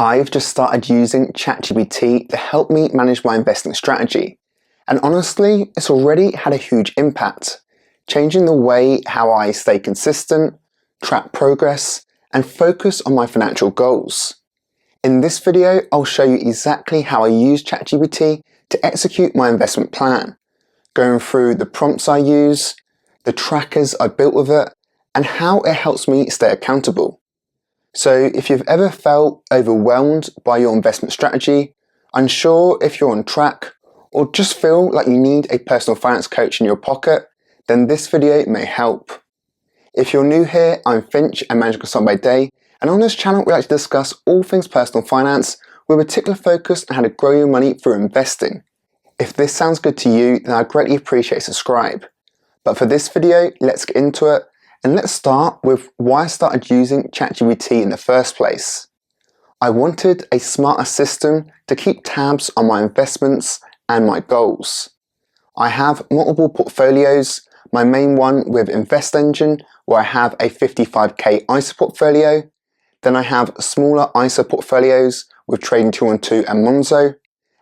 I've just started using ChatGPT to help me manage my investing strategy. And honestly, it's already had a huge impact, changing the way how I stay consistent, track progress, and focus on my financial goals. In this video, I'll show you exactly how I use ChatGPT to execute my investment plan, going through the prompts I use, the trackers I built with it, and how it helps me stay accountable. So if you've ever felt overwhelmed by your investment strategy, unsure if you're on track, or just feel like you need a personal finance coach in your pocket, then this video may help. If you're new here, I'm Finch, a management consultant by day, and on this channel we like to discuss all things personal finance with a particular focus on how to grow your money through investing. If this sounds good to you, then I'd greatly appreciate a subscribe. But for this video, let's get into it. And let's start with why I started using ChatGPT in the first place. I wanted a smarter system to keep tabs on my investments and my goals. I have multiple portfolios, my main one with Invest Engine, where I have a 55k ISA portfolio. Then I have smaller ISA portfolios with Trading 212 and Monzo.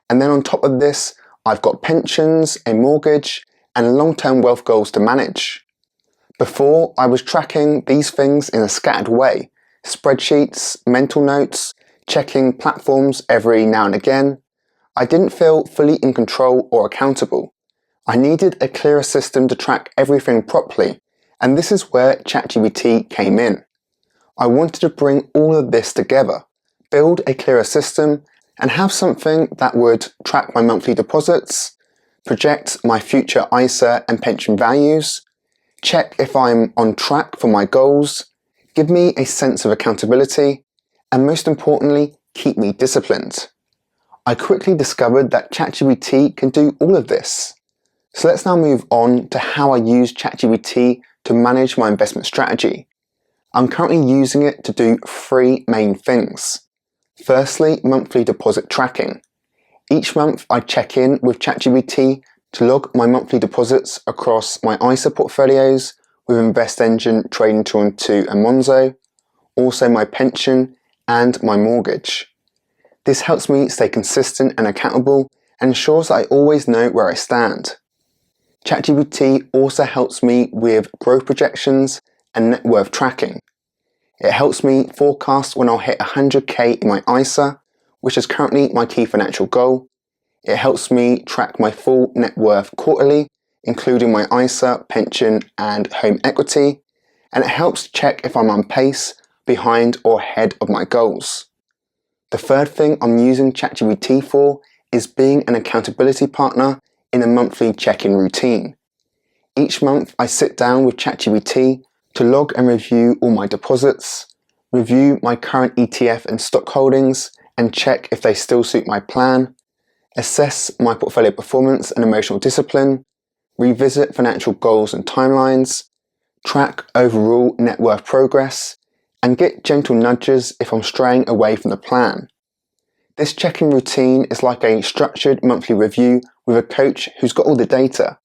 And then on top of this, I've got pensions, a mortgage, and long-term wealth goals to manage. Before, I was tracking these things in a scattered way, spreadsheets, mental notes, checking platforms every now and again. I didn't feel fully in control or accountable. I needed a clearer system to track everything properly, and this is where ChatGPT came in. I wanted to bring all of this together, build a clearer system, and have something that would track my monthly deposits, project my future ISA and pension values, check if I'm on track for my goals, give me a sense of accountability, and most importantly, keep me disciplined. I quickly discovered that ChatGPT can do all of this. So let's now move on to how I use ChatGPT to manage my investment strategy. I'm currently using it to do three main things. Firstly, monthly deposit tracking. Each month I check in with ChatGPT to log my monthly deposits across my ISA portfolios with Invest Engine, Trading 212 and Monzo, also my pension and my mortgage. This helps me stay consistent and accountable and ensures that I always know where I stand. ChatGPT also helps me with growth projections and net worth tracking. It helps me forecast when I'll hit 100k in my ISA, which is currently my key financial goal. It helps me track my full net worth quarterly, including my ISA, pension, and home equity, and it helps check if I'm on pace, behind, or ahead of my goals. The third thing I'm using ChatGPT for is being an accountability partner in a monthly check-in routine. Each month I sit down with ChatGPT to log and review all my deposits, review my current ETF and stock holdings, and check if they still suit my plan, assess my portfolio performance and emotional discipline, revisit financial goals and timelines, track overall net worth progress, and get gentle nudges if I'm straying away from the plan. This check-in routine is like a structured monthly review with a coach who's got all the data.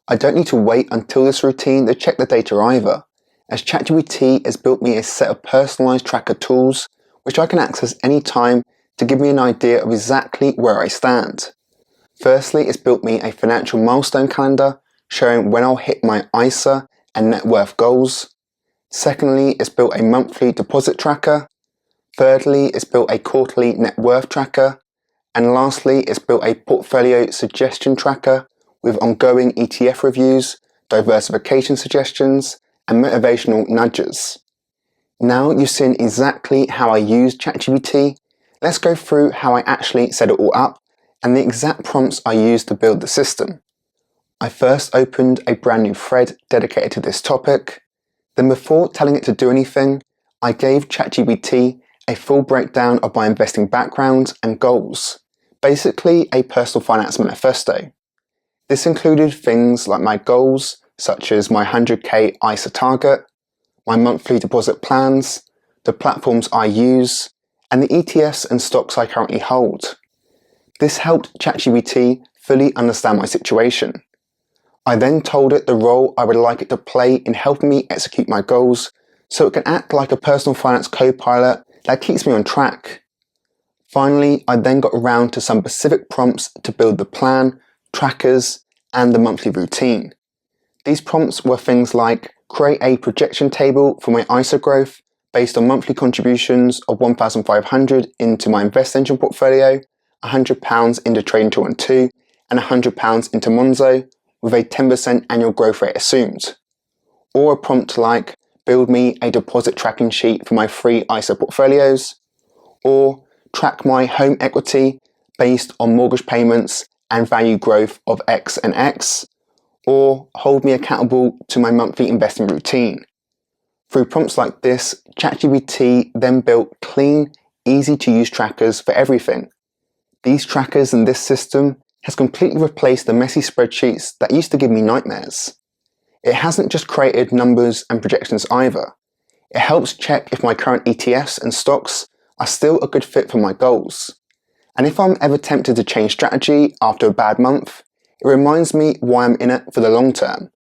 I don't need to wait until this routine to check the data either, as ChatGPT has built me a set of personalized tracker tools which I can access anytime to give me an idea of exactly where I stand. Firstly, it's built me a financial milestone calendar showing when I'll hit my ISA and net worth goals. Secondly, it's built a monthly deposit tracker. Thirdly, it's built a quarterly net worth tracker. And lastly, it's built a portfolio suggestion tracker with ongoing ETF reviews, diversification suggestions, and motivational nudges. Now you've seen exactly how I use ChatGPT. Let's go through how I actually set it all up and the exact prompts I used to build the system. I first opened a brand new thread dedicated to this topic. Then before telling it to do anything, I gave ChatGPT a full breakdown of my investing background and goals, basically a personal finance manifesto. This included things like my goals, such as my 100k ISA target, my monthly deposit plans, the platforms I use, and the ETFs and stocks I currently hold. This helped ChatGPT fully understand my situation. I then told it the role I would like it to play in helping me execute my goals so it can act like a personal finance co-pilot that keeps me on track. Finally, I then got around to some specific prompts to build the plan, trackers, and the monthly routine. These prompts were things like create a projection table for my ISA growth based on monthly contributions of $1,500 into my Invest Engine portfolio, £100 into Trading 212, and £100 into Monzo, with a 10% annual growth rate assumed. Or a prompt like build me a deposit tracking sheet for my 3 ISA portfolios, or track my home equity based on mortgage payments and value growth of X and X, or hold me accountable to my monthly investing routine. Through prompts like this, ChatGPT then built clean, easy to use trackers for everything. These trackers in this system has completely replaced the messy spreadsheets that used to give me nightmares. It hasn't just created numbers and projections either. It helps check if my current ETFs and stocks are still a good fit for my goals. And if I'm ever tempted to change strategy after a bad month, it reminds me why I'm in it for the long term.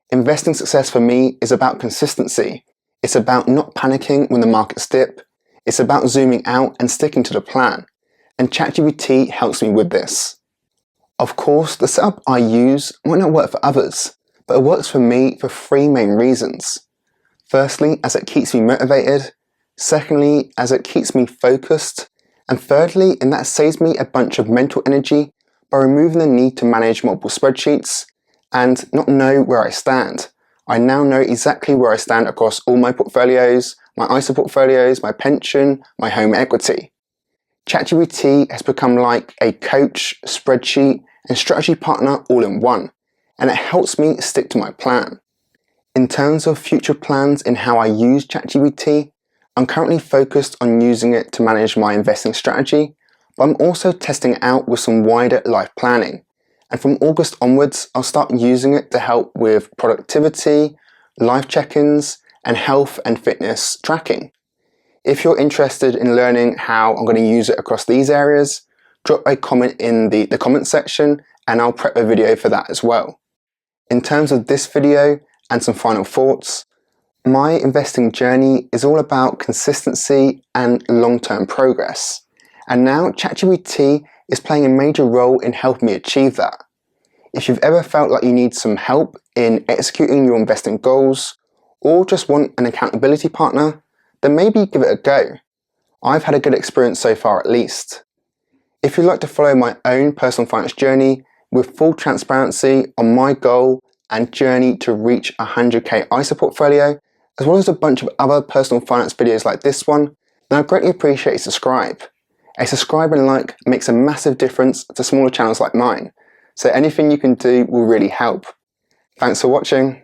Investing success for me is about consistency. It's about not panicking when the markets dip. It's about zooming out and sticking to the plan. And ChatGPT helps me with this. Of course, the setup I use might not work for others, but it works for me for 3 main reasons. Firstly, as it keeps me motivated. Secondly, as it keeps me focused. And thirdly, in that saves me a bunch of mental energy by removing the need to manage multiple spreadsheets and not know where I stand. I now know exactly where I stand across all my portfolios, my ISA portfolios, my pension, my home equity. ChatGPT has become like a coach, spreadsheet, and strategy partner all in one, and it helps me stick to my plan. In terms of future plans in how I use ChatGPT, I'm currently focused on using it to manage my investing strategy, but I'm also testing it out with some wider life planning. And from August onwards, I'll start using it to help with productivity, life check-ins, and health and fitness tracking. If you're interested in learning how I'm going to use it across these areas, drop a comment in the comment section and I'll prep a video for that as well. In terms of this video and some final thoughts, my investing journey is all about consistency and long-term progress. And now ChatGPT is playing a major role in helping me achieve that. If you've ever felt like you need some help in executing your investing goals, or just want an accountability partner, then maybe give it a go. I've had a good experience so far at least. If you'd like to follow my own personal finance journey with full transparency on my goal and journey to reach a 100k ISA portfolio, as well as a bunch of other personal finance videos like this one, then I'd greatly appreciate a subscribe. A subscribe and like makes a massive difference to smaller channels like mine, so anything you can do will really help. Thanks for watching.